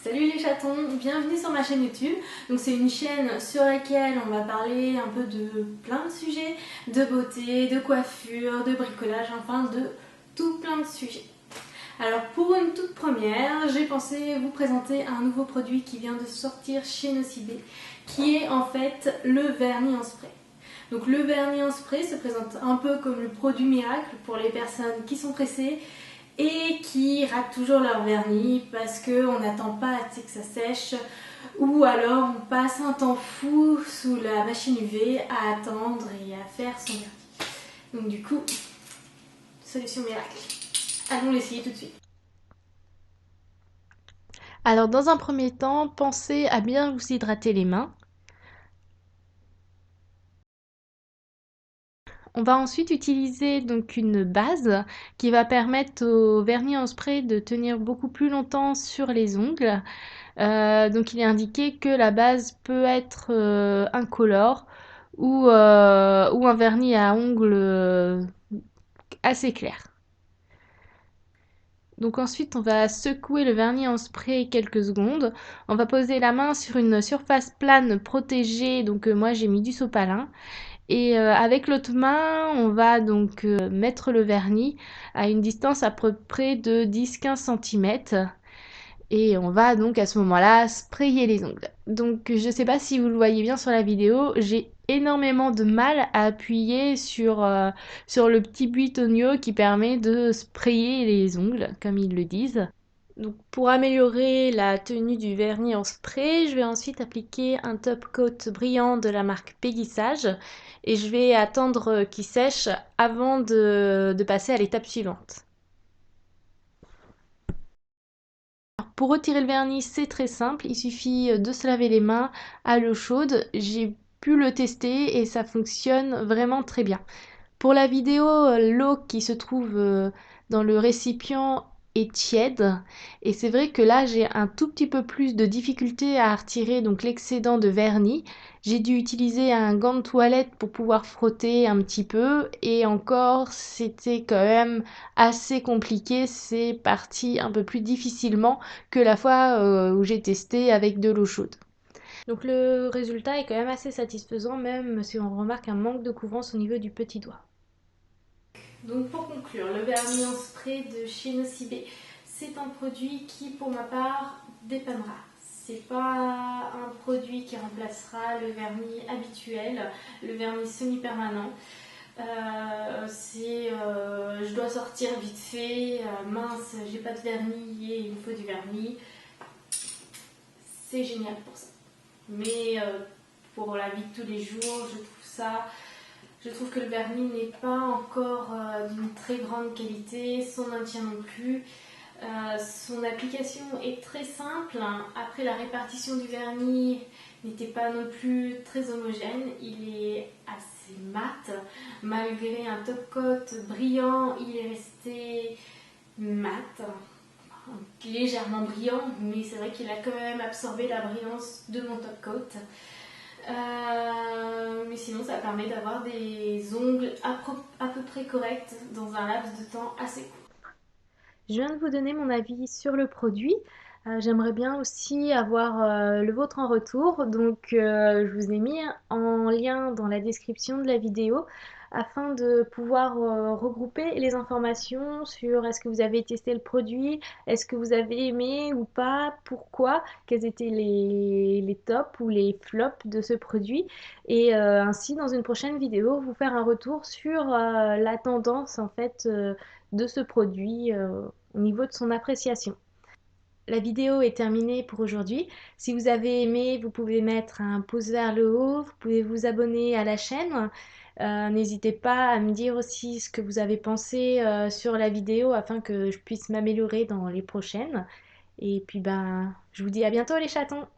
Salut les chatons, bienvenue sur ma chaîne YouTube. Donc c'est une chaîne sur laquelle on va parler un peu de plein de sujets, de beauté, de coiffure, de bricolage, enfin de tout plein de sujets. Alors pour une toute première, j'ai pensé vous présenter un nouveau produit qui vient de sortir chez Nocibé, qui est en fait le vernis en spray. Donc le vernis en spray se présente un peu comme le produit miracle pour les personnes qui sont pressées et qui ratent toujours leur vernis parce qu'on n'attend pas assez que ça sèche, ou alors on passe un temps fou sous la machine UV à attendre et à faire son vernis. Donc du coup, solution miracle. Allons l'essayer tout de suite. Alors dans un premier temps, pensez à bien vous hydrater les mains. On va ensuite utiliser donc une base qui va permettre au vernis en spray de tenir beaucoup plus longtemps sur les ongles. Donc il est indiqué que la base peut être incolore ou un vernis à ongles assez clair. Donc ensuite, on va secouer le vernis en spray quelques secondes. On va poser la main sur une surface plane protégée. Donc moi, j'ai mis du sopalin. Et avec l'autre main, on va donc mettre le vernis à une distance à peu près de 10-15 cm. Et on va donc à ce moment-là sprayer les ongles. Donc je ne sais pas si vous le voyez bien sur la vidéo, j'ai énormément de mal à appuyer sur le petit butonio qui permet de sprayer les ongles, comme ils le disent. Donc pour améliorer la tenue du vernis en spray, je vais ensuite appliquer un top coat brillant de la marque Peggy Sage et je vais attendre qu'il sèche avant de passer à l'étape suivante. Pour retirer le vernis, c'est très simple, il suffit de se laver les mains à l'eau chaude. J'ai pu le tester et ça fonctionne vraiment très bien. Pour la vidéo, l'eau qui se trouve dans le récipient est tiède et c'est vrai que là j'ai un tout petit peu plus de difficulté à retirer donc l'excédent de vernis. J'ai dû utiliser un gant de toilette pour pouvoir frotter un petit peu et encore c'était quand même assez compliqué, c'est parti un peu plus difficilement que la fois où j'ai testé avec de l'eau chaude. Donc le résultat est quand même assez satisfaisant même si on remarque un manque de couvrance au niveau du petit doigt. Donc pour conclure, le vernis en spray de chez Nocibé, c'est un produit qui pour ma part dépannera. C'est pas un produit qui remplacera le vernis habituel, le vernis semi-permanent. Je dois sortir vite fait, mince, j'ai pas de vernis et il me faut du vernis. C'est génial pour ça. Mais pour la vie de tous les jours, je trouve que le vernis n'est pas encore d'une très grande qualité, son maintien non plus. Son application est très simple. Après, la répartition du vernis n'était pas non plus très homogène. Il est assez mat. Malgré un top coat brillant, il est resté mat, légèrement brillant, mais c'est vrai qu'il a quand même absorbé la brillance de mon top coat. Mais sinon, ça permet d'avoir des ongles à peu près corrects dans un laps de temps assez court. Je viens de vous donner mon avis sur le produit. J'aimerais bien aussi avoir le vôtre en retour. Donc, je vous ai mis en lien dans la description de la vidéo afin de pouvoir regrouper les informations sur est-ce que vous avez testé le produit, est-ce que vous avez aimé ou pas, pourquoi, quels étaient les tops ou les flops de ce produit. Et ainsi, dans une prochaine vidéo, vous faire un retour sur la tendance en fait de ce produit au niveau de son appréciation. La vidéo est terminée pour aujourd'hui. Si vous avez aimé, vous pouvez mettre un pouce vers le haut, vous pouvez vous abonner à la chaîne. N'hésitez pas à me dire aussi ce que vous avez pensé sur la vidéo afin que je puisse m'améliorer dans les prochaines. Et puis ben, je vous dis à bientôt les chatons!